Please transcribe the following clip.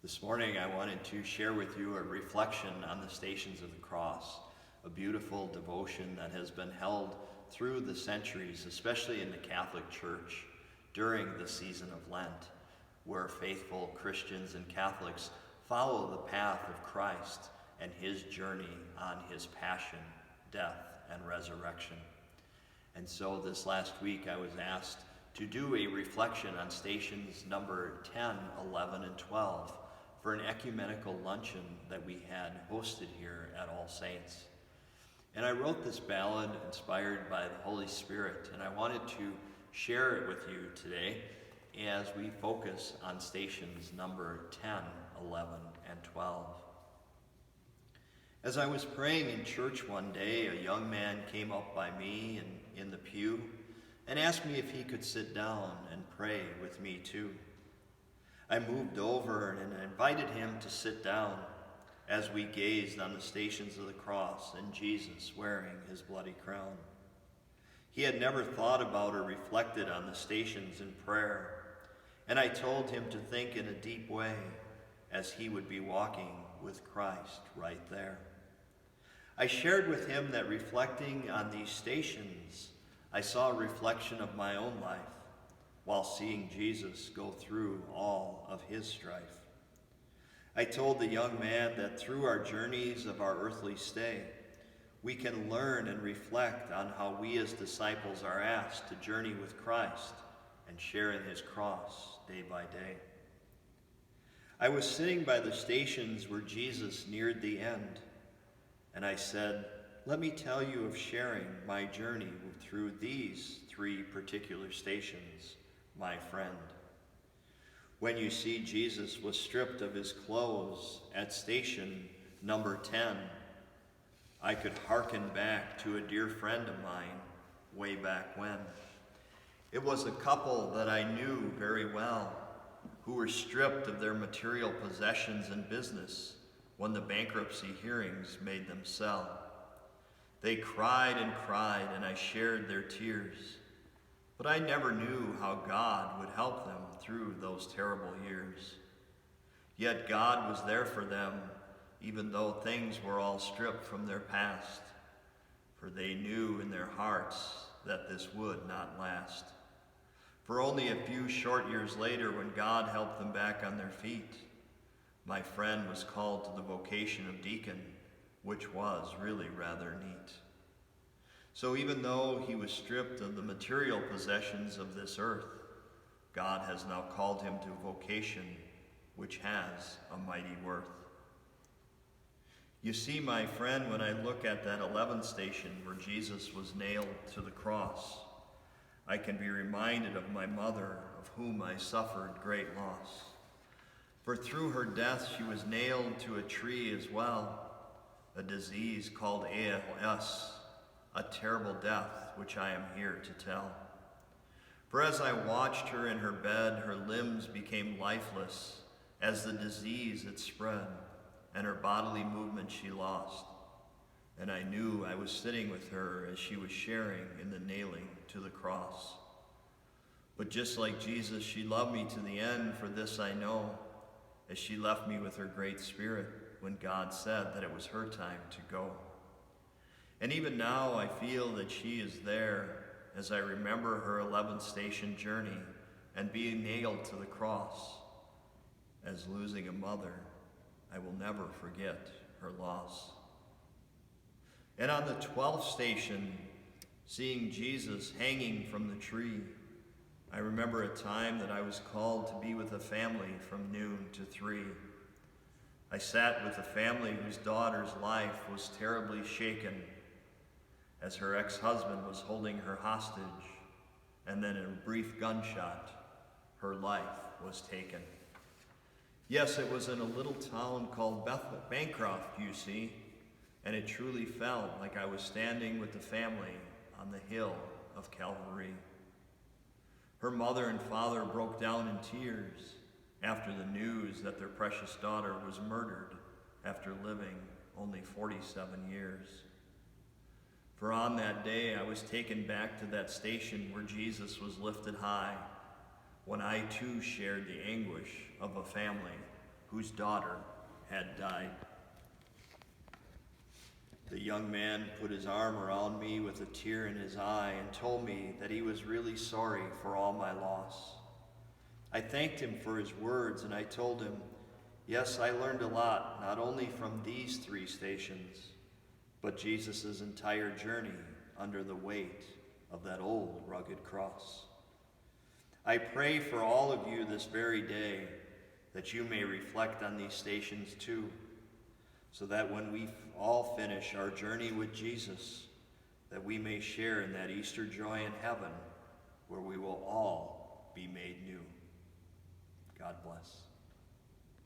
This morning I wanted to share with you a reflection on the Stations of the Cross, a beautiful devotion that has been held through the centuries, especially in the Catholic Church during the season of Lent, where faithful Christians and Catholics follow the path of Christ and his journey on his passion, death, and resurrection. And so this last week I was asked to do a reflection on stations number 10, 11, and 12 for an ecumenical luncheon that we had hosted here at All Saints. And I wrote this ballad inspired by the Holy Spirit, and I wanted to share it with you today as we focus on stations number 10, 11, and 12. As I was praying in church one day, a young man came up by me in the pew and asked me if he could sit down and pray with me too. I moved over and invited him to sit down as we gazed on the Stations of the Cross and Jesus wearing his bloody crown. He had never thought about or reflected on the stations in prayer, and I told him to think in a deep way as he would be walking with Christ right there. I shared with him that reflecting on these stations, I saw a reflection of my own life while seeing Jesus go through all of his strife. I told the young man that through our journeys of our earthly stay, we can learn and reflect on how we as disciples are asked to journey with Christ and share in his cross day by day. I was sitting by the stations where Jesus neared the end, and I said, "Let me tell you of sharing my journey through these three particular stations, my friend. When you see Jesus was stripped of his clothes at station number 10, I could hearken back to a dear friend of mine way back when. It was a couple that I knew very well who were stripped of their material possessions and business when the bankruptcy hearings made them sell. They cried, and I shared their tears. But I never knew how God would help them through those terrible years. Yet God was there for them, even though things were all stripped from their past, for they knew in their hearts that this would not last. For only a few short years later, when God helped them back on their feet, my friend was called to the vocation of deacon, which was really rather neat. So even though he was stripped of the material possessions of this earth, God has now called him to a vocation which has a mighty worth. You see, my friend, when I look at that 11th station where Jesus was nailed to the cross, I can be reminded of my mother, of whom I suffered great loss. For through her death she was nailed to a tree as well, a disease called ALS, a terrible death which I am here to tell. For as I watched her in her bed, her limbs became lifeless as the disease it spread, and her bodily movement she lost. And I knew I was sitting with her as she was sharing in the nailing to the cross. But just like Jesus, she loved me to the end, for this I know, as she left me with her great spirit when God said that it was her time to go. And even now I feel that she is there as I remember her 11th station journey and being nailed to the cross. As losing a mother, I will never forget her loss. And on the 12th station, seeing Jesus hanging from the tree, I remember a time that I was called to be with a family from noon to 3. I sat with a family whose daughter's life was terribly shaken as her ex-husband was holding her hostage, and then in a brief gunshot, her life was taken. Yes, it was in a little town called Bancroft, you see, and it truly felt like I was standing with the family on the hill of Calvary. Her mother and father broke down in tears after the news that their precious daughter was murdered after living only 47 years. For on that day I was taken back to that station where Jesus was lifted high, when I too shared the anguish of a family whose daughter had died. The young man put his arm around me with a tear in his eye and told me that he was really sorry for all my loss. I thanked him for his words, and I told him, yes, I learned a lot, not only from these 3 stations, but Jesus' entire journey under the weight of that old rugged cross. I pray for all of you this very day that you may reflect on these stations too, so that when we all finish our journey with Jesus, that we may share in that Easter joy in heaven, where we will all be made new. God bless.